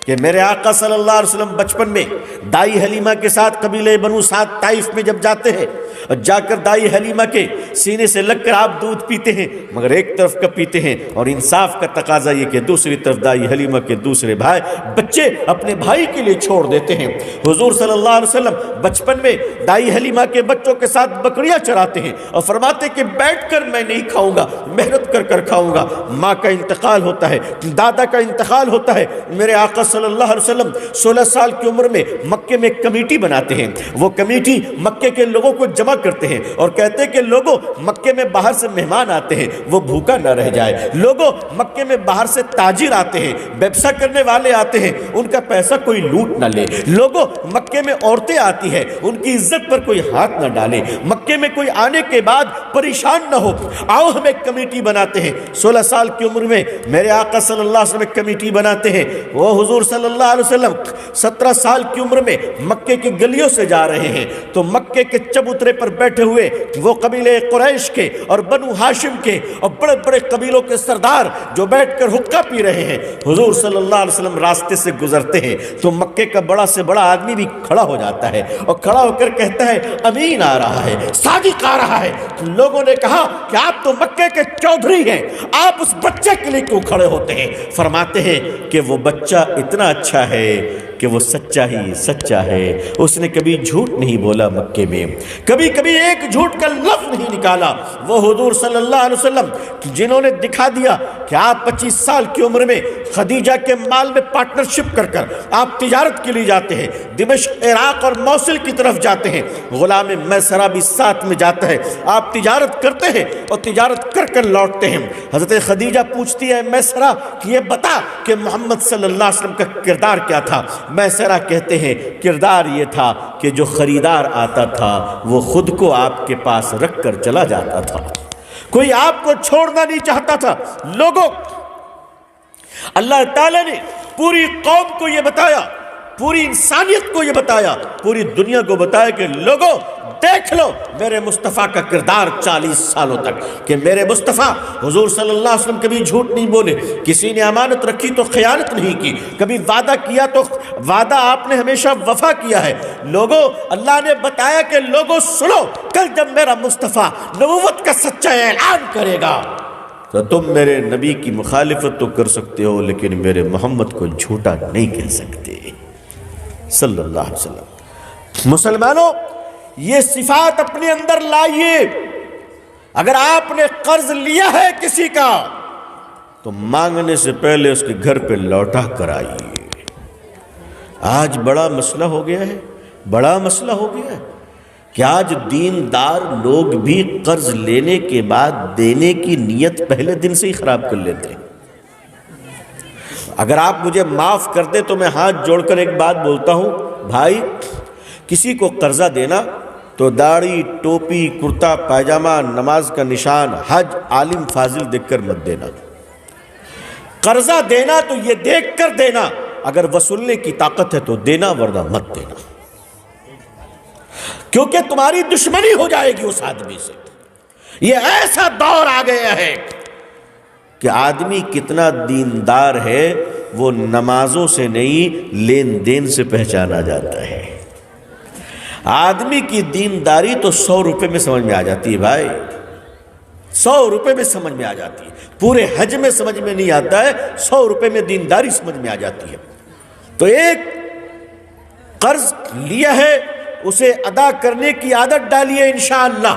کہ میرے آقا صلی اللہ علیہ وسلم بچپن میں دائی حلیمہ کے ساتھ قبیلہ بنو سعد طائف میں جب جاتے ہیں اور جا کر دائی حلیمہ کے سینے سے لگ کر آپ دودھ پیتے ہیں، مگر ایک طرف کا پیتے ہیں، اور انصاف کا تقاضا یہ کہ دوسری طرف دائی حلیمہ کے دوسرے بھائی بچے اپنے بھائی کے لیے چھوڑ دیتے ہیں۔ حضور صلی اللہ علیہ وسلم بچپن میں دائی حلیمہ کے بچوں کے ساتھ بکریاں چراتے ہیں اور فرماتے کہ بیٹھ کر میں نہیں کھاؤں گا، محنت کر کر کھاؤں گا۔ ماں کا انتقال ہوتا ہے، دادا کا انتقال ہوتا ہے، میرے آقا صلی اللہ علیہ وسلم 16 سال کی عمر میں مکے میں کمیٹی بناتے ہیں۔ وہ کمیٹی مکے کے لوگوں کو جمع کرتے ہیں اور کہتے ہیں کہ لوگوں مکے میں باہر سے مہمان آتے ہیں، وہ بھوکا نہ رہ جائے۔ لوگوں مکے میں باہر سے تاجر آتے ہیں، ویبسا کرنے والے آتے ہیں، ان کا پیسہ کوئی لوٹ نہ لے۔ لوگوں مکے میں عورتیں آتی ہیں، ان کی عزت پر کوئی ہاتھ نہ ڈالے۔ مکے میں کوئی آنے کے بعد پریشان نہ ہو۔ آؤ ہم ایک کمیٹی بناتے ہیں۔ 16 سال کی عمر میں میرے آقا صلی اللہ علیہ وسلم ایک کمیٹی بناتے ہیں۔ وہ حضور صلی اللہ علیہ وسلم 17 سال کی عمر میں مکے کی گلیوں سے جا رہے ہیں تو مکے کے چبوترے پر بیٹھے ہوئے وہ قبیلے قریش کے اور بنو ہاشم کے اور بڑے بڑے قبیلوں کے سردار جو بیٹھ کر حقہ پی رہے ہیں، حضور صلی اللہ علیہ وسلم راستے سے گزرتے ہیں تو مکے کا بڑا سے بڑا آدمی بھی کھڑا ہو جاتا ہے اور کھڑا ہو کر کہتا ہے امین آ رہا ہے، صادق آ رہا ہے۔ لوگوں نے کہا کہ آپ تو مکے کے چودھری ہیں، آپ اس بچے کے لیے کیوں کھڑے ہوتے ہیں؟ فرماتے ہیں کہ وہ بچہ اتنا اچھا ہے کہ وہ سچا ہی سچا ہے، اس نے کبھی جھوٹ نہیں بولا، مکے میں کبھی کبھی ایک جھوٹ کا لفظ نہیں نکالا۔ وہ حضور صلی اللہ علیہ وسلم جنہوں نے دکھا دیا کہ آپ 25 سال کی عمر میں خدیجہ کے مال میں پارٹنرشپ کر کر آپ تجارت کے لیے جاتے ہیں، دمشق، عراق اور موصل کی طرف جاتے ہیں، غلام میسرہ بھی ساتھ میں جاتا ہے، آپ تجارت کرتے ہیں اور تجارت کر کر لوٹتے ہیں۔ حضرت خدیجہ پوچھتی ہے میسرہ کہ یہ بتا کہ محمد صلی اللہ علیہ وسلم کا کردار کیا تھا؟ میسرہ کہتے ہیں کردار یہ تھا کہ جو خریدار آتا تھا وہ خود کو آپ کے پاس رکھ کر چلا جاتا تھا، کوئی آپ کو چھوڑنا نہیں چاہتا تھا۔ لوگوں، اللہ تعالیٰ نے پوری قوم کو یہ بتایا، پوری انسانیت کو یہ بتایا، پوری دنیا کو بتایا کہ لوگوں دیکھ لو میرے مصطفیٰ کا کردار 40 سالوں تک، کہ میرے مصطفیٰ حضور صلی اللہ علیہ وسلم کبھی جھوٹ نہیں بولے، کسی نے امانت رکھی تو خیانت نہیں کی، کبھی وعدہ کیا تو وعدہ آپ نے ہمیشہ وفا کیا ہے۔ لوگوں، اللہ نے بتایا کہ لوگوں سنو، کل جب میرا مصطفیٰ نبوت کا سچا اعلان کرے گا تو تم میرے نبی کی مخالفت تو کر سکتے ہو لیکن میرے محمد کو جھوٹا نہیں کہہ سکتے صلی اللہ علیہ وسلم۔ مسلمانوں، یہ صفات اپنے اندر لائیے۔ اگر آپ نے قرض لیا ہے کسی کا تو مانگنے سے پہلے اس کے گھر پہ لوٹا کر آئیے۔ آج بڑا مسئلہ ہو گیا ہے، بڑا مسئلہ ہو گیا ہے کہ آج دیندار لوگ بھی قرض لینے کے بعد دینے کی نیت پہلے دن سے ہی خراب کر لیتے ہیں۔ اگر آپ مجھے معاف کر دیں تو میں ہاتھ جوڑ کر ایک بات بولتا ہوں، بھائی کسی کو قرضہ دینا تو داڑھی، ٹوپی، کرتا پائجامہ، نماز کا نشان، حج، عالم فاضل دیکھ کر مت دینا۔ قرضہ دینا تو یہ دیکھ کر دینا، اگر وصولنے کی طاقت ہے تو دینا، ورنہ مت دینا، کیونکہ تمہاری دشمنی ہو جائے گی اس آدمی سے۔ یہ ایسا دور آ گیا ہے کہ آدمی کتنا دیندار ہے وہ نمازوں سے نہیں لین دین سے پہچانا جاتا ہے۔ آدمی کی دینداری تو 100 روپے میں سمجھ میں آ جاتی ہے بھائی، 100 روپے میں سمجھ میں آ جاتی ہے، پورے حج میں سمجھ میں نہیں آتا ہے، 100 روپے میں دینداری سمجھ میں آ جاتی ہے۔ تو ایک قرض لیا ہے اسے ادا کرنے کی عادت ڈالیے انشاءاللہ۔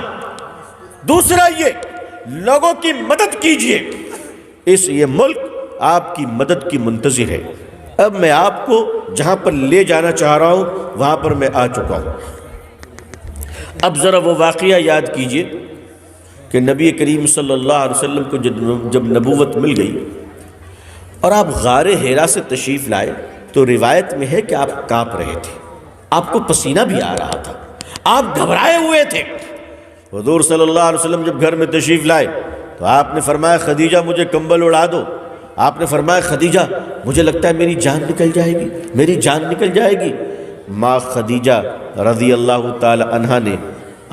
دوسرا یہ لوگوں کی مدد کیجئے، یہ ملک آپ کی مدد کی منتظر ہے۔ اب میں آپ کو جہاں پر لے جانا چاہ رہا ہوں وہاں پر میں آ چکا ہوں۔ اب ذرا وہ واقعہ یاد کیجئے کہ نبی کریم صلی اللہ علیہ وسلم کو جب نبوت مل گئی اور آپ غار حرا سے تشریف لائے تو روایت میں ہے کہ آپ کانپ رہے تھے، آپ کو پسینہ بھی آ رہا تھا، آپ گھبرائے ہوئے تھے۔ حضور صلی اللہ علیہ وسلم جب گھر میں تشریف لائے تو آپ نے فرمایا خدیجہ مجھے کمبل اڑا دو۔ آپ نے فرمایا خدیجہ مجھے لگتا ہے میری جان نکل جائے گی، میری جان نکل جائے گی۔ ماں خدیجہ رضی اللہ تعالی عنہا نے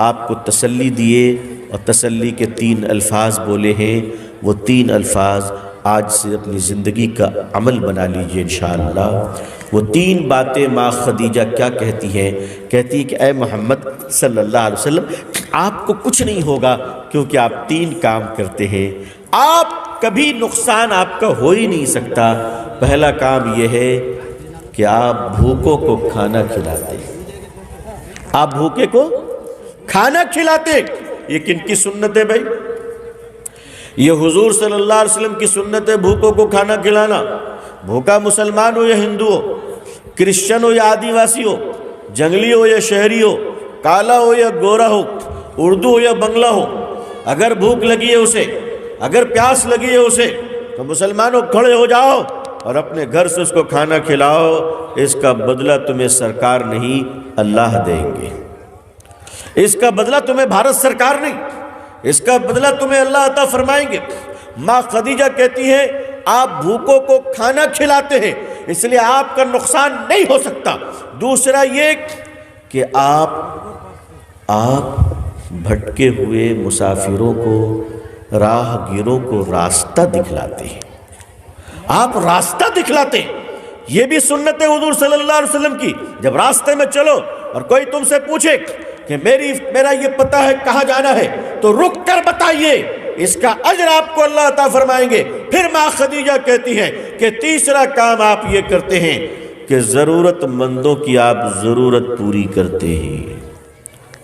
آپ کو تسلی دیے اور تسلی کے 3 الفاظ بولے ہیں، وہ 3 الفاظ آج سے اپنی زندگی کا عمل بنا لیجئے انشاءاللہ۔ وہ 3 باتیں ماں خدیجہ کیا کہتی ہیں؟ کہتی ہے کہ اے محمد صلی اللہ علیہ وسلم، آپ کو کچھ نہیں ہوگا کیونکہ آپ 3 کام کرتے ہیں۔ آپ کبھی نقصان آپ کا ہو ہی نہیں سکتا۔ پہلا کام یہ ہے کہ آپ بھوکوں کو کھانا کھلاتے ہیں۔ آپ بھوکے کو کھانا کھلاتے۔ یہ کن کی سنت ہے بھائی؟ یہ حضور صلی اللہ علیہ وسلم کی سنت ہے، بھوکوں کو کھانا کھلانا۔ بھوکا مسلمان ہو یا ہندو ہو، کرسچن ہو یا آدیواسی ہو، جنگلی ہو یا شہری ہو، کالا ہو یا گورا ہو، اردو ہو یا بنگلہ ہو، اگر بھوک لگی ہے اسے، اگر پیاس لگی ہے اسے، تو مسلمانوں کھڑے ہو جاؤ اور اپنے گھر سے اس کو کھانا کھلاؤ۔ اس کا بدلہ تمہیں سرکار نہیں اللہ دیں گے، اس کا بدلہ تمہیں بھارت سرکار نہیں، اس کا بدلہ تمہیں اللہ عطا فرمائیں گے۔ ماں خدیجہ کہتی ہے آپ بھوکوں کو کھانا کھلاتے ہیں، اس لیے آپ کا نقصان نہیں ہو سکتا۔ دوسرا یہ کہ آپ بھٹکے ہوئے مسافروں کو، راہ گیروں کو راستہ دکھلاتے ہیں۔ آپ راستہ دکھلاتے ہیں، یہ بھی سنت ہے حضور صلی اللہ علیہ وسلم کی۔ جب راستے میں چلو اور کوئی تم سے پوچھے کہ میرا یہ پتہ ہے کہاں جانا ہے، تو رک کر بتائیے، اس کا اجر آپ کو اللہ عطا فرمائیں گے۔ پھر ماں خدیجہ کہتی ہے کہ تیسرا کام آپ یہ کرتے ہیں کہ ضرورت مندوں کی آپ ضرورت پوری کرتے ہیں۔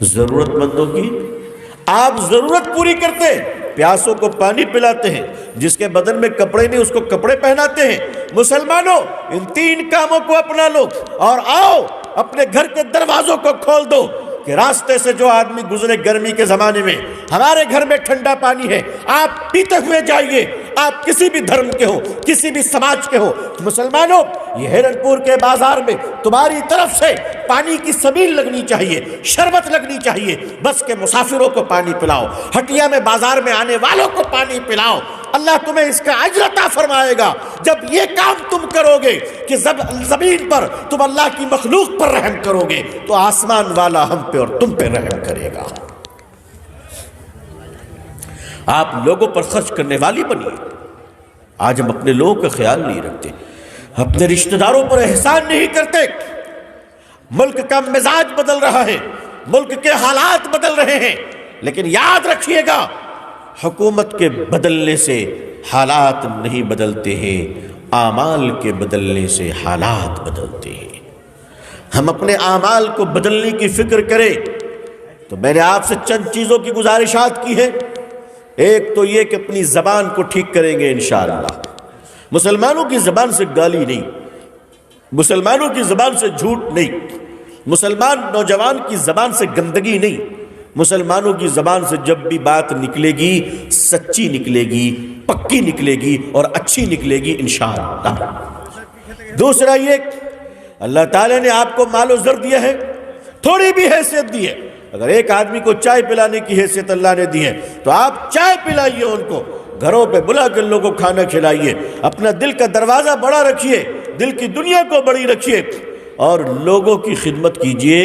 ضرورت مندوں کی آپ ضرورت پوری کرتے ہیں، پیاسوں کو پانی پلاتے ہیں، جس کے بدن میں کپڑے نہیں اس کو کپڑے پہناتے ہیں۔ مسلمانوں ان 3 کاموں کو اپنا لو اور آؤ اپنے گھر کے دروازوں کو کھول دو کہ راستے سے جو آدمی گزرے گرمی کے زمانے میں، ہمارے گھر میں ٹھنڈا پانی ہے، آپ پیتے ہوئے جائیے۔ آپ کسی بھی دھرم کے ہو، کسی بھی سماج کے ہو، مسلمانوں یہ ہرن پور کے بازار میں تمہاری طرف سے پانی کی سبیل لگنی چاہیے، شربت لگنی چاہیے، بس کہ مسافروں کو پانی پلاؤ، ہٹیا میں بازار میں آنے والوں کو پانی پلاؤ۔ اللہ تمہیں اس کا اجر عطا فرمائے گا جب یہ کام تم کرو گے کہ زمین پر تم اللہ کی مخلوق پر رحم کرو گے تو آسمان والا ہم پہ اور تم پہ رحم کرے گا۔ آپ لوگوں پر خرچ کرنے والی بنیے۔ آج ہم اپنے لوگوں کا خیال نہیں رکھتے، اپنے رشتہ داروں پر احسان نہیں کرتے۔ ملک کا مزاج بدل رہا ہے، ملک کے حالات بدل رہے ہیں، لیکن یاد رکھیے گا حکومت کے بدلنے سے حالات نہیں بدلتے ہیں، اعمال کے بدلنے سے حالات بدلتے ہیں۔ ہم اپنے اعمال کو بدلنے کی فکر کریں تو میں نے آپ سے چند چیزوں کی گزارشات کی ہیں۔ ایک تو یہ کہ اپنی زبان کو ٹھیک کریں گے انشاءاللہ۔ مسلمانوں کی زبان سے گالی نہیں، مسلمانوں کی زبان سے جھوٹ نہیں، مسلمان نوجوان کی زبان سے گندگی نہیں، مسلمانوں کی زبان سے جب بھی بات نکلے گی سچی نکلے گی، پکی نکلے گی اور اچھی نکلے گی انشاءاللہ۔ دوسرا یہ اللہ تعالیٰ نے آپ کو مال و زر دیا ہے، تھوڑی بھی حیثیت دی ہے، اگر ایک آدمی کو چائے پلانے کی حیثیت اللہ نے دی ہے تو آپ چائے پلائیے، ان کو گھروں پہ بلا کر لوگوں کو کھانا کھلائیے، اپنا دل کا دروازہ بڑا رکھیے، دل کی دنیا کو بڑی رکھیے اور لوگوں کی خدمت کیجئے،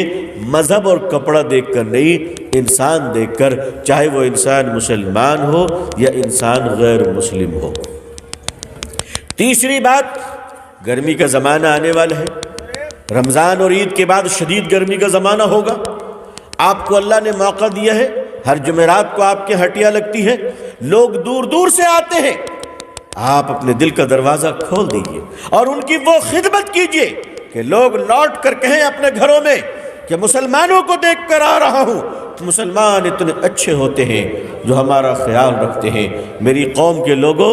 مذہب اور کپڑا دیکھ کر نہیں، انسان دیکھ کر، چاہے وہ انسان مسلمان ہو یا انسان غیر مسلم ہو۔ تیسری بات، گرمی کا زمانہ آنے والا ہے، رمضان اور عید کے بعد شدید گرمی کا زمانہ ہوگا۔ آپ کو اللہ نے موقع دیا ہے، ہر جمعرات کو آپ کے ہٹیا لگتی ہے، لوگ دور دور سے آتے ہیں، آپ اپنے دل کا دروازہ کھول دیجئے اور ان کی وہ خدمت کیجئے کہ لوگ لوٹ کر کہیں اپنے گھروں میں کہ مسلمانوں کو دیکھ کر آ رہا ہوں، مسلمان اتنے اچھے ہوتے ہیں جو ہمارا خیال رکھتے ہیں۔ میری قوم کے لوگوں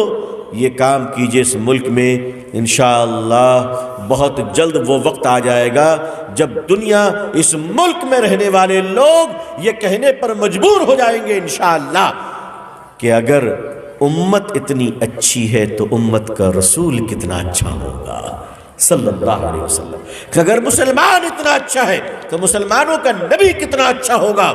یہ کام کیجئے اس ملک میں، انشاءاللہ بہت جلد وہ وقت آ جائے گا جب دنیا اس ملک میں رہنے والے لوگ یہ کہنے پر مجبور ہو جائیں گے انشاءاللہ کہ اگر امت اتنی اچھی ہے تو امت کا رسول کتنا اچھا ہوگا صلی اللہ علیہ وسلم، کہ اگر مسلمان اتنا اچھا ہے تو مسلمانوں کا نبی کتنا اچھا ہوگا۔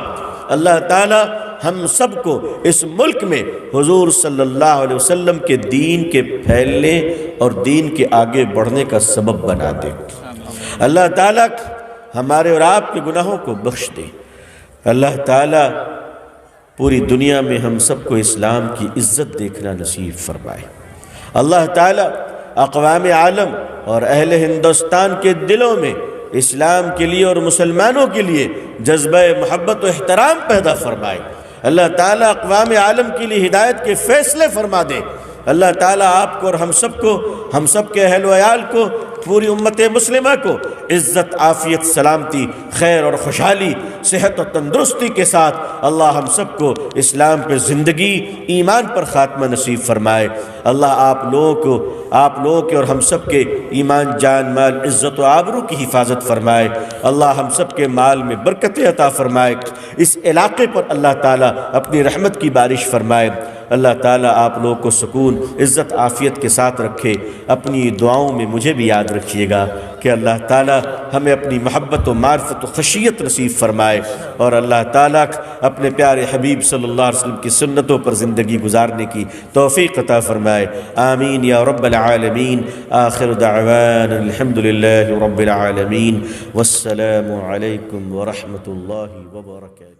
اللہ تعالی ہم سب کو اس ملک میں حضور صلی اللہ علیہ وسلم کے دین کے پھیلنے اور دین کے آگے بڑھنے کا سبب بنا دے۔ اللہ تعالیٰ ہمارے اور آپ کے گناہوں کو بخش دے۔ اللہ تعالیٰ پوری دنیا میں ہم سب کو اسلام کی عزت دیکھنا نصیب فرمائے۔ اللہ تعالیٰ اقوام عالم اور اہل ہندوستان کے دلوں میں اسلام کے لیے اور مسلمانوں کے لیے جذبہ محبت و احترام پیدا فرمائے۔ اللہ تعالیٰ اقوام عالم کے لیے ہدایت کے فیصلے فرما دے۔ اللہ تعالیٰ آپ کو اور ہم سب کے اہل و عیال کو، پوری امت مسلمہ کو عزت، عافیت، سلامتی، خیر اور خوشحالی، صحت و تندرستی کے ساتھ اللہ ہم سب کو اسلام پہ زندگی، ایمان پر خاتمہ نصیب فرمائے۔ اللہ آپ لوگوں کے اور ہم سب کے ایمان، جان، مال، عزت و آبرو کی حفاظت فرمائے۔ اللہ ہم سب کے مال میں برکت عطا فرمائے۔ اس علاقے پر اللہ تعالیٰ اپنی رحمت کی بارش فرمائے۔ اللہ تعالیٰ آپ لوگوں کو سکون، عزت، عافیت کے ساتھ رکھے۔ اپنی دعاؤں میں مجھے بھی یاد رکھیے گا کہ اللہ تعالیٰ ہمیں اپنی محبت و معرفت و خشیت نصیب فرمائے، اور اللہ تعالیٰ اپنے پیارے حبیب صلی اللہ علیہ وسلم کی سنتوں پر زندگی گزارنے کی توفیق عطا فرمائے۔ آمین یا رب العالمین۔ آخر دعوانا الحمد للہ رب العالمین، والسلام علیکم ورحمۃ اللہ وبرکاتہ۔